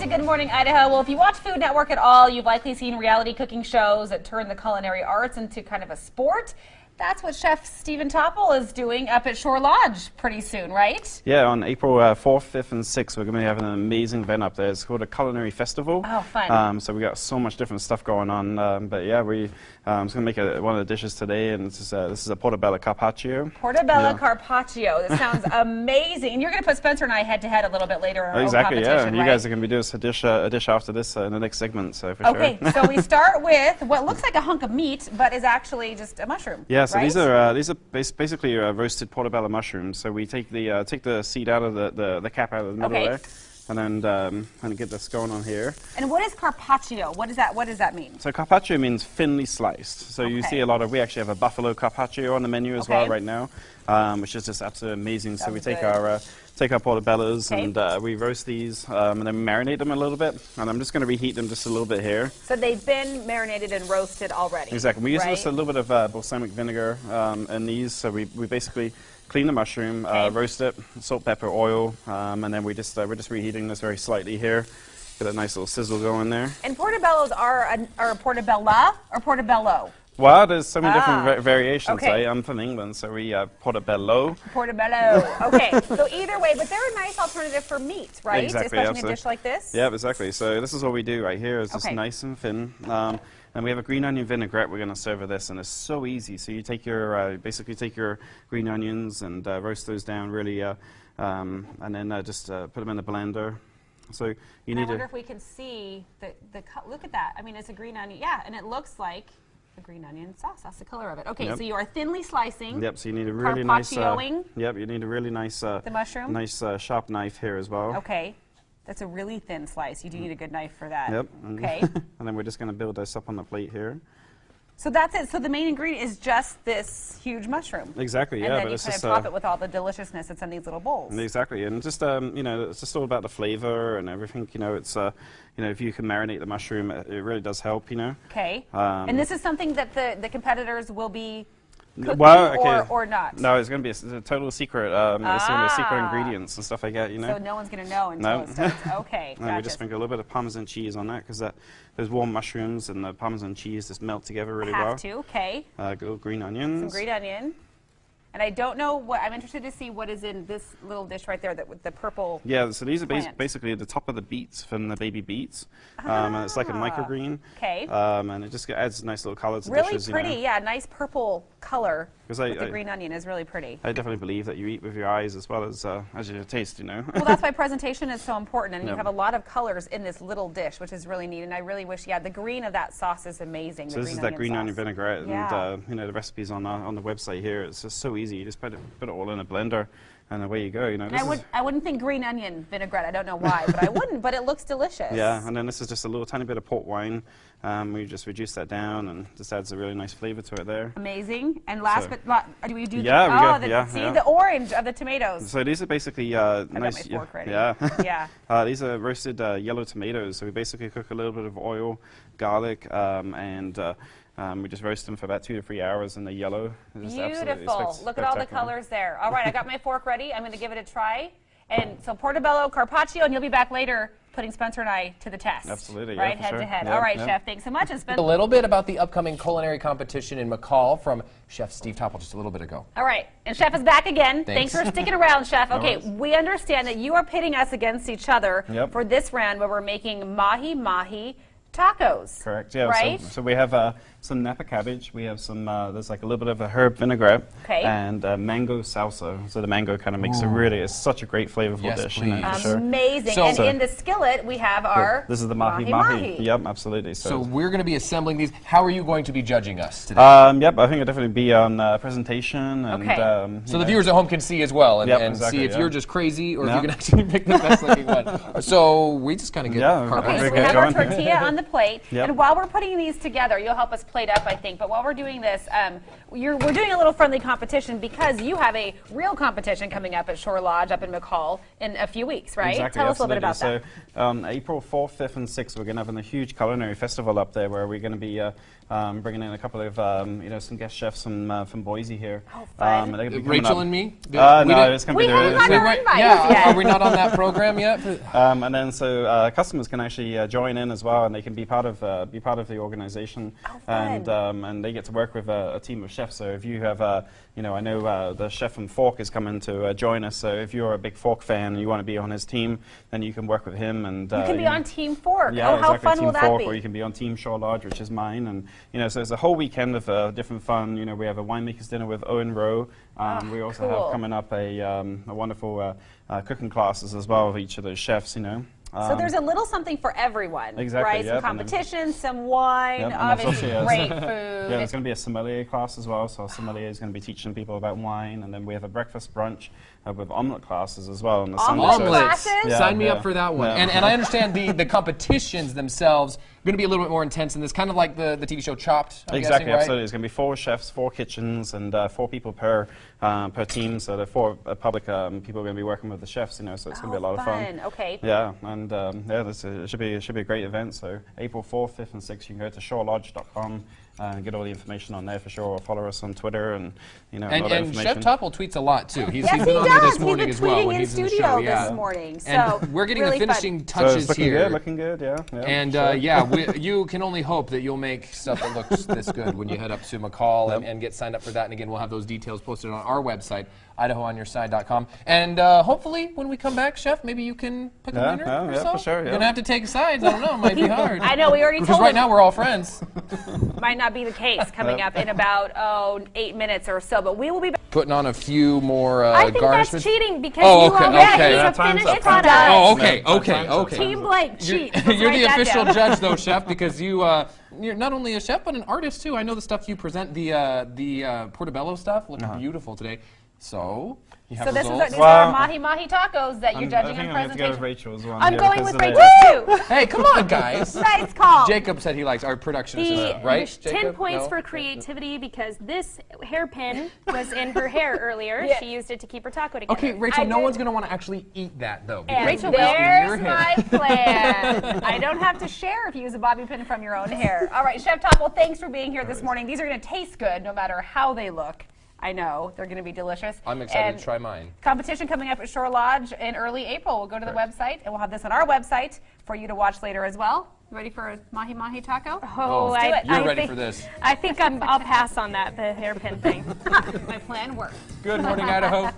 to Good Morning Idaho. Well, if you watch Food Network at all, you've likely seen reality cooking shows that turn the culinary arts into kind of a sport. That's what Chef Steven Topple is doing up at Shore Lodge pretty soon, right? Yeah, on April 4th, 5th, and 6th, we're going to be having an amazing event up there. It's called a culinary festival. Oh, fun. So we got so much different stuff going on. But yeah, we're going to make one of the dishes today, and this is a portabella carpaccio. Portabella carpaccio. This sounds amazing. And you're going to put Spencer and I head-to-head a little bit later in our exactly, competition, yeah. And you guys are going to be doing a dish after this in the next segment, so for sure. Okay, so we start with what looks like a hunk of meat, but is actually just a mushroom. Yeah, so right? these are basically roasted portabella mushrooms. So we take the seed out of the cap out of the middle there, and then and get this going on here. And what is carpaccio? What does that mean? So carpaccio means thinly sliced. So you see we actually have a buffalo carpaccio on the menu as well right now, which is just absolutely amazing. Sounds so we take our portabellas and we roast these and then marinate them a little bit. And I'm just going to reheat them just a little bit here. So they've been marinated and roasted already. Exactly. We use just a little bit of balsamic vinegar in these. So we basically clean the mushroom, roast it, salt, pepper, oil, and then we're just reheating this very slightly here. Get a nice little sizzle going there. And portabellos are a portabella or portabello? Well, there's so many different variations. I'm from England, so we portabello. Portabello. Okay. So either way, but they're a nice alternative for meat, right? Exactly. Especially in a dish like this. Yeah, exactly. So this is what we do right here. Is just nice and thin. And we have a green onion vinaigrette we're going to serve with this, and it's so easy. So you take your basically take your green onions and roast those down really, and then just put them in the blender. So you need. I wonder if we can see the look at that. I mean, it's a green onion. Yeah, and it looks like a green onion sauce. That's the color of it. Okay, so you are thinly slicing. Yep. So you need a really nice. Yep. You need a really nice. The mushroom. Nice sharp knife here as well. Okay. That's a really thin slice. You do need a good knife for that. Yep. Okay. And then we're just going to build this up on the plate here. So that's it. So the main ingredient is just this huge mushroom. Exactly. And yeah. then you kind of top it with all the deliciousness that's in these little bowls. Exactly. And just you know, it's just all about the flavor and everything. You know, it's you know, if you can marinate the mushroom, it really does help. You know. Okay. And this is something that the competitors will be cooking or not? No, it's going to be a total secret. It's going to be secret ingredients and stuff like that, you know. So no one's going to know until it starts. Okay, and we just sprinkle a little bit of Parmesan cheese on that because those warm mushrooms and the Parmesan cheese just melt together really well. Have to, okay. Good green onions. Some green onion. And I don't know what, I'm interested to see what is in this little dish right there, with the purple. Yeah, so these are basically the top of the beets from the baby beets. And it's like a microgreen. Okay. And it just adds nice little color to really dishes. Really pretty, you know. yeah, nice purple color with the green onion is really pretty. I definitely believe that you eat with your eyes as well as your taste, you know. Well, that's why presentation is so important, and you have a lot of colors in this little dish, which is really neat, and I really wish, the green of that sauce is amazing. So this is that green onion vinaigrette, and you know, the recipe's on the website here. It's just so easy. You just put it all in a blender, and away you go. You know. I wouldn't think green onion vinaigrette. I don't know why, but I wouldn't. But it looks delicious. Yeah, and then this is just a little tiny bit of port wine. We just reduce that down, and just adds a really nice flavor to it there. Amazing. And last but do we do the orange of the tomatoes. So these are basically nice. I got my fork ready. Yeah. These are roasted yellow tomatoes. So we basically cook a little bit of oil, garlic, and we just roast them for about 2 to 3 hours in the yellow. Beautiful. Look at all the colors there. All right, I got my fork ready. I'm going to give it a try. And so portabello, carpaccio, and you'll be back later putting Spencer and I to the test. Absolutely, right, head to head. All right, Chef, thanks so much. A little bit about the upcoming culinary competition in McCall from Chef Steve Topple just a little bit ago. All right, and Chef is back again. Thanks for sticking around, Chef. Okay, we understand that you are pitting us against each other for this round where we're making mahi-mahi tacos. Correct, yeah. Right? So we have some Napa cabbage. We have some, there's like a little bit of a herb vinaigrette and mango salsa. So the mango kind of makes it's such a great flavorful dish. You know, amazing. So, and in the skillet, we have our This is the mahi-mahi. Yep, absolutely. So we're going to be assembling these. How are you going to be judging us today? Yep, I think it'll definitely be on presentation. And, so the viewers at home can see as well and see if you're just crazy or if you can actually pick the best looking one. So we just kind of get Okay, so we have our tortilla on the plate. And while we're putting these together, you'll help us plate up, I think. But while we're doing this, we're doing a little friendly competition because you have a real competition coming up at Shore Lodge up in McCall in a few weeks, right? Exactly, Tell us a little bit about that. So April 4th, 5th, and 6th, we're going to have a huge culinary festival up there where we're going to be bringing in a couple of some guest chefs from Boise here. Oh, fun. Rachel and me? No, it's going to be are we not on that program yet? And then so customers can actually join in as well, and they can be part of the organization. Oh, fun. And they get to work with a team of chefs. So if you have I know the chef from Fork is coming to join us. So if you're a big Fork fan and you want to be on his team, then you can work with him. And you can be on Team Fork. Yeah, how exactly, fun Team will Fork, that be? or you can be on Team Shore Lodge, which is mine. And so it's a whole weekend of different fun. We have a winemakers dinner with Owen Rowe. We also have coming up a wonderful cooking classes as well of each of those chefs. So there's a little something for everyone, exactly, right? Yep, some competition, some wine, obviously great food. Yeah, there's going to be a sommelier class as well. So our sommelier is going to be teaching people about wine, and then we have a breakfast brunch with omelet classes as well. Omelet classes? Yeah, sign me up for that one. Yeah. And I understand the competitions themselves are going to be a little bit more intense, and it's kind of like the TV show Chopped. I'm exactly, guessing, right? absolutely. It's going to be 4 chefs, 4 kitchens, and 4 people per team. So the 4 public people are going to be working with the chefs. So it's going to be a lot of fun. Okay. Yeah, and it should be a great event. So April 4th, 5th, and 6th, you can go to shorelodge.com and get all the information on there for sure, or follow us on Twitter and all that and information. Chef Topple tweets a lot too. He's yes, been on here this morning he's as well. Tweeting in studio this morning. So and we're getting really the finishing fun. touches so it's looking here. Good, looking good, yeah. And sure. You can only hope that you'll make stuff that looks this good when you head up to McCall and get signed up for that. And again, we'll have those details posted on our website, IdahoOnYourSide.com. And hopefully, when we come back, Chef, maybe you can pick a winner or so. For sure. You're gonna have to take sides. I don't know. It might be hard. I know. We already told because right now we're all friends. Might not be the case coming up in about 8 minutes or so, but we will be back. Putting on a few more I think garnishments. that's cheating because you already Yeah, it's a finished time's product. up. Oh, okay. Team Blake, cheat. You're the official judge, though, Chef, because you're not only a chef but an artist too. I know the stuff you present, the portabella stuff, looked beautiful today. So you have results. These are mahi-mahi tacos that you're judging in presentation. presentation. Go with Rachel's one. I'm going with Rachel too. Hey, come on, guys. Nice call. Jacob said he likes our production assistant, right? There's 10 points for creativity because this hairpin was in her hair earlier. She used it to keep her taco together. Okay, Rachel, no one's going to want to actually eat that, though. And Rachel, there's my plan. I don't have to share if you use a bobby pin from your own hair. All right, Chef Topple, thanks for being here this morning. These are going to taste good no matter how they look. I know. They're going to be delicious. I'm excited to try mine. Competition coming up at Shore Lodge in early April. We'll go to the website, and we'll have this on our website for you to watch later as well. You ready for a mahi-mahi taco? Oh, you're ready for this. I think I'll pass on that, the hairpin thing. My plan worked. Good morning, Idaho.